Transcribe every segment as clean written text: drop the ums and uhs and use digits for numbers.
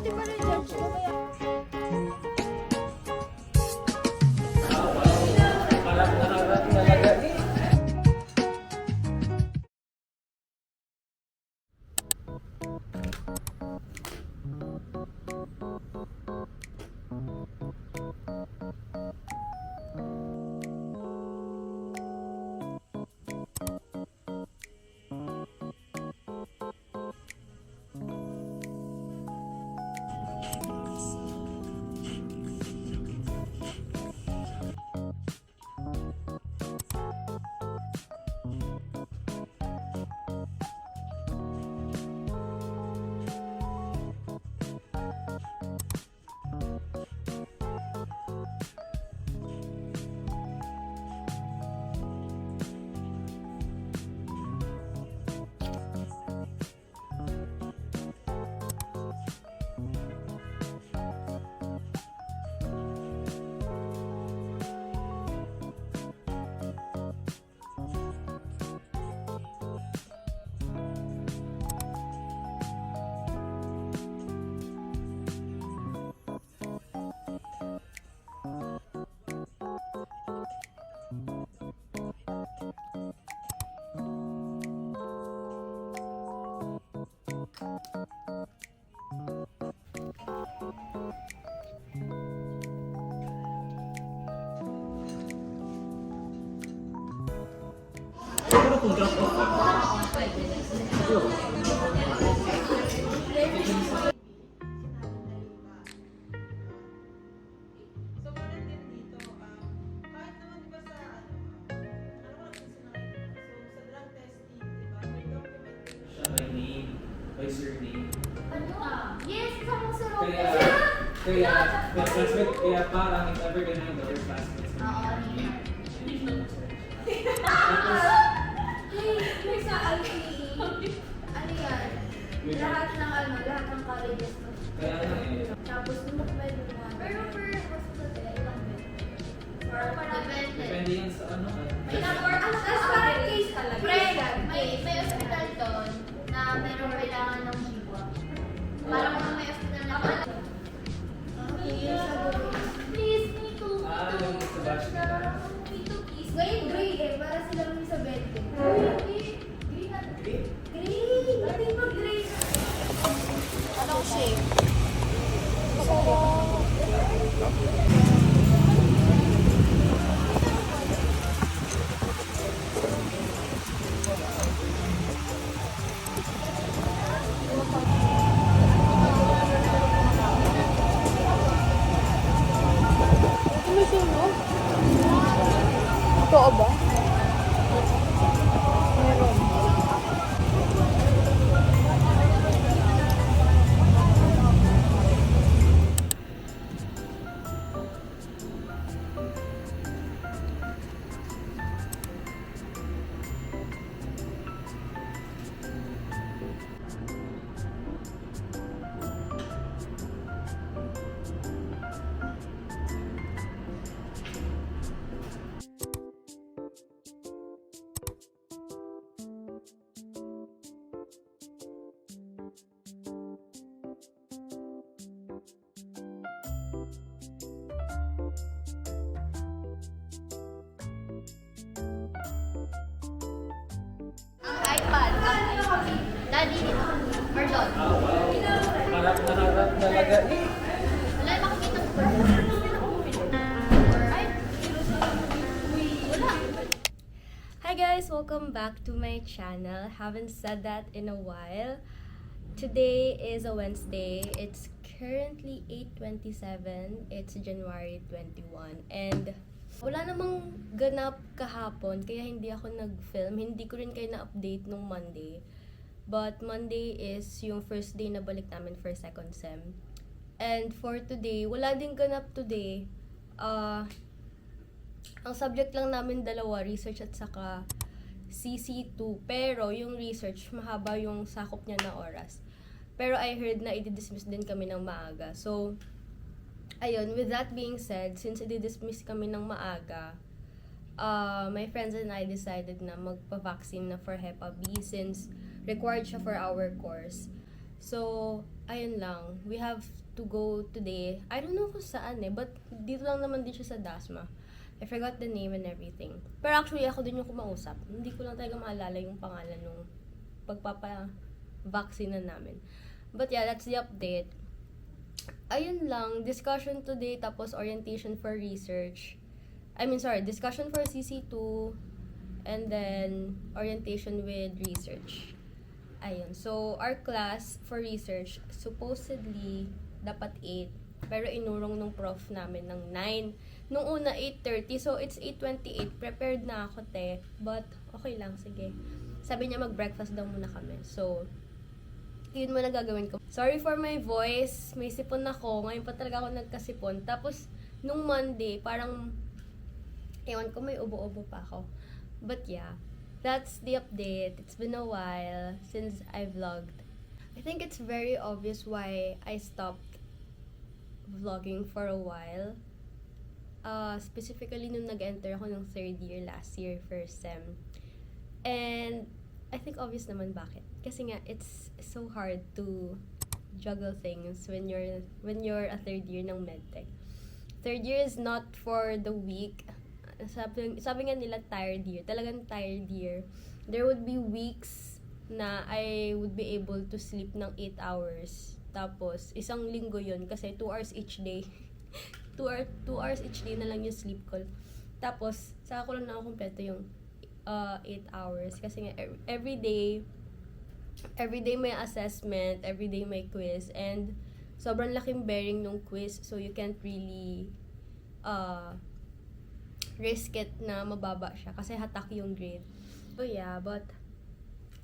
natin ma-rejudge ko kaya. Harap talaga eh. Siguro kung drop off ka. Siguro. By name, by surname. Yes, kasama ko si Robert. Kaya, classmate, kaya parang if ever ganun yung other classmates. Oo, Tapos, may sa LPE. Ano yan? Lahat ng colleges mo. kaya lang eh. Tapos lumakbay mo mga. Pero per hospital, ilang bed? Depende. Depende yan sa ano. May number, tapos parang case talaga. May hospital doon na meron kailangan ng jiwa. Parang kung may hospital na Please, me too. Yung sa batch na. Me too, please. Ngayon, gray eh. Para silang sa bed. Gray. Gray na. Grade? Gray. Pati pa gray. Anong shape? Totoo ba? Meron. ang iPad, daddy nito, or Lord. Harap talaga eh. Wala makikita ko. Ay, wala. Hi guys! Welcome back to my channel. Haven't said that in a while. Today is a Wednesday. It's currently 8:27. It's January 21. And wala namang ganap kahapon, kaya hindi ako nag-film. Hindi ko rin kayo na-update nung Monday. But Monday is yung first day na balik namin for second sem. And for today, wala din ganap today. Ang subject lang namin dalawa, research at saka CC2. Pero yung research, mahaba yung sakop niya na oras. Pero I heard na i-dismiss din kami ng maaga. So, ayun, with that being said, since i-dismiss kami ng maaga, my friends and I decided na magpa-vaccine na for Hepa B since required siya for our course. So, ayun lang, we have to go today. I don't know kung saan but dito lang naman din siya sa Dasma. I forgot the name and everything. Pero actually, ako din yung kumausap. Hindi ko lang talaga maalala yung pangalan nung pagpapa-vaccine namin. But yeah, that's the update. Ayun lang, discussion today, tapos orientation for research. Discussion for CC2, and then orientation with research. Ayun. So, our class for research, supposedly, dapat 8. Pero inurong nung prof namin ng 9. Nung una, 8:30. So, it's 8:28. Prepared na ako, te. But, okay lang. Sige. Sabi niya, mag-breakfast daw muna kami. So, yun muna gagawin ko. Sorry for my voice. May sipon ako. Ngayon pa talaga ako nagkasipon. Tapos, nung Monday, parang, ewan ko, may ubo-ubo pa ako. But yeah, that's the update. It's been a while since I vlogged. I think it's very obvious why I stopped vlogging for a while. Specifically, nung nag-enter ako ng 3rd year last year, first sem. And I think obvious naman bakit. Kasi nga, it's so hard to juggle things when you're a 3rd year ng medtech. 3rd year is not for the weak. Sabi nga nila tired year. Talagang tired year. There would be weeks na I would be able to sleep ng 8 hours. Tapos, isang linggo yun kasi 2 hours each day. 2 hours each day na lang yung sleep ko. Tapos, saka ko lang nakakompleto yung 8 hours. Kasi nga, every day may assessment, every day may quiz, and sobrang laking bearing nung quiz, so you can't really risk it na mababa siya kasi hatak yung grade. So yeah, but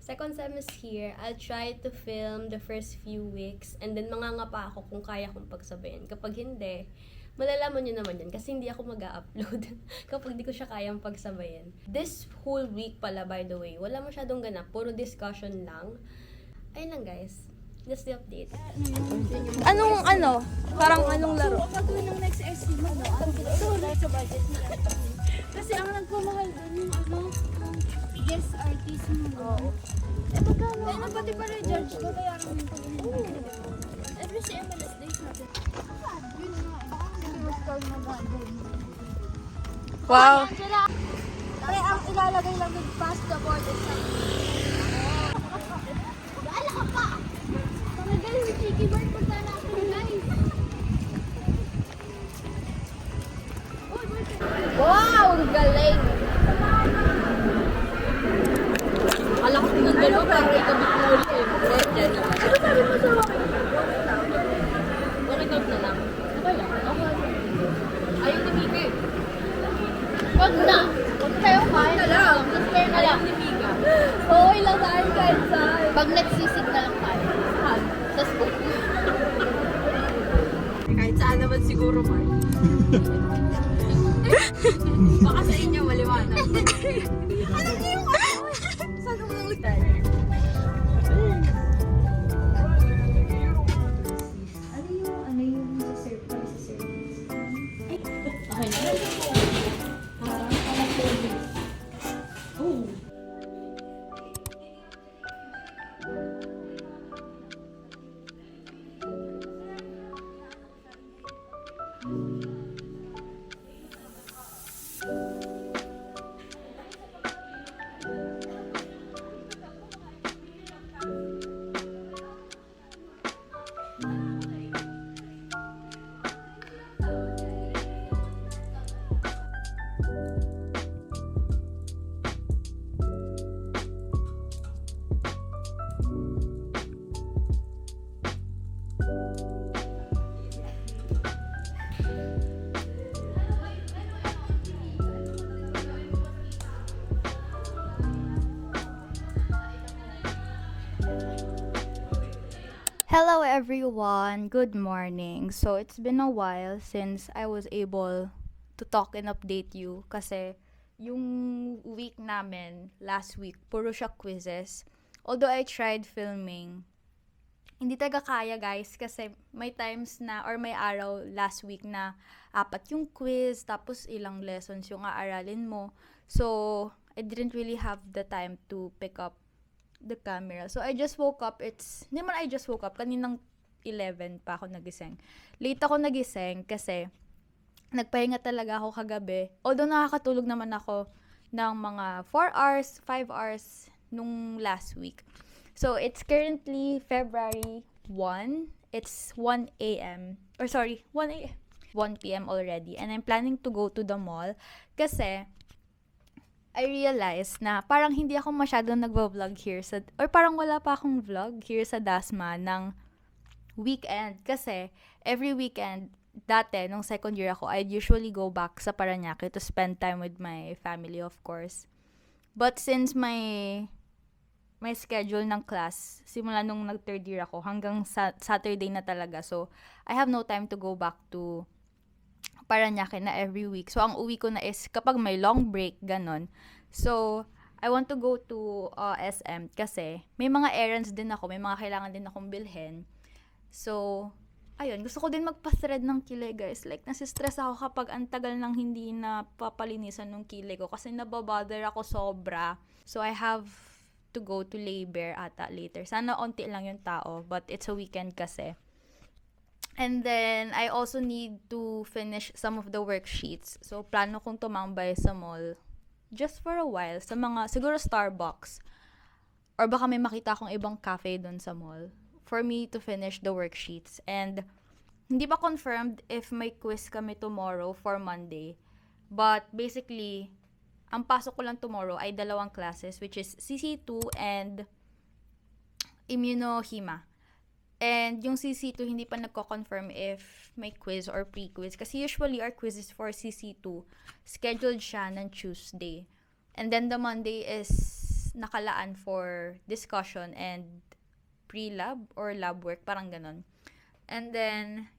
second sem is here. I'll try to film the first few weeks and then mangangapa ako kung kaya kong pagsabayin. Kapag hindi, malalaman nyo naman yun kasi hindi ako mag-upload kapag di ko siya kayang pagsabayin. This whole week pala, by the way, wala masyadong ganap. Puro discussion lang. Ayun lang, guys. That's the update. Parang anong laro? So, pag ng next SC mo, sa budget mo. Kasi ang nagpamahal doon yung guest artist mo. Oo. Magkano? Ano pati pa rin judge ko, bayaran mo yung pag-inig. Every MLS days natin. Yun nga. Hindi mo score na ba? Wow. Pre, ang ilalagay lang yung pass the board and sign. Baala ka pa! Magaling si Cheeky Bird punta natin, guys. Wow! Ang galing! Akala ko ng dalawa pero ikabit mo ulit eh. Dyan naman. Ano sabi mo sa walk out na lang? Okay lang. Ayaw ni Mika eh. Wag na! Wag tayo kain. na lang. Spare na lang. Ayaw ni Mika. Okay lang tayo kahit saan. Pag nagsisig na lang tayo. Saan? Sa school. Kahit saan naman siguro, Mark. Baka sa inyo maliwanag. Ano yung saan ang utan? Ano yung sa service? Okay na. Oh. Hello everyone, good morning. So it's been a while since I was able to talk and update you kasi yung week namin last week puro siya quizzes. Although I tried filming, hindi talaga kaya guys kasi may times na or may araw last week na 4 yung quiz tapos ilang lessons yung aaralin mo. So I didn't really have the time to pick up the camera. So, I just woke up. Hindi man I just woke up. Kaninang 11 pa ako nagising. Late ako nagising kasi nagpahinga talaga ako kagabi. Although nakakatulog naman ako ng mga 4 hours, 5 hours nung last week. So, it's currently February 1. It's 1 a.m. Or sorry, 1 a.m. 1 p.m. already. And I'm planning to go to the mall kasi I realized na parang hindi ako masyadong nagvo-vlog here sa, or parang wala pa akong vlog here sa Dasma ng weekend. Kasi every weekend, dati, nung second year ako, I'd usually go back sa Parañaque to spend time with my family, of course. But since my schedule ng class, simula nung nag-third year ako, hanggang Saturday na talaga. So, I have no time to go back to Parañaque na every week. So, ang uwi ko na is kapag may long break, ganon. So, I want to go to SM kasi may mga errands din ako, may mga kailangan din akong bilhin. So, ayun, gusto ko din magpa-thread ng kilay, guys. Like, nasistress ako kapag ang tagal nang hindi na papalinisan ng kilay ko kasi nababother ako sobra. So, I have to go to labor ata later. Sana onti lang yung tao, but it's a weekend kasi. And then, I also need to finish some of the worksheets. So, plano kong tumambay sa mall just for a while. Sa mga, siguro Starbucks. Or baka may makita akong ibang cafe dun sa mall. For me to finish the worksheets. And, hindi pa confirmed if may quiz kami tomorrow for Monday. But, basically, ang pasok ko lang tomorrow ay 2 classes, which is CC2 and Immunohema. And yung CC2, hindi pa nagko-confirm if may quiz or pre-quiz. Kasi usually, our quizzes for CC2, scheduled siya ng Tuesday. And then the Monday is nakalaan for discussion and pre-lab or lab work, parang ganon. And then,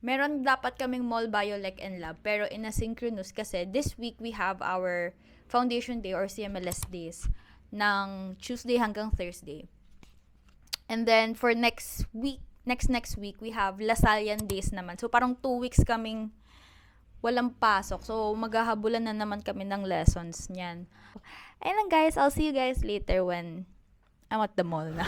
meron dapat kaming mall biolec and lab, pero in asynchronous kasi this week we have our foundation day or CMLS days ng Tuesday hanggang Thursday. And then for next week, next week, we have Lasallian days naman. So parang 2 weeks kaming walang pasok. So maghahabulan na naman kami ng lessons niyan. Ayun lang guys, I'll see you guys later when I'm at the mall na.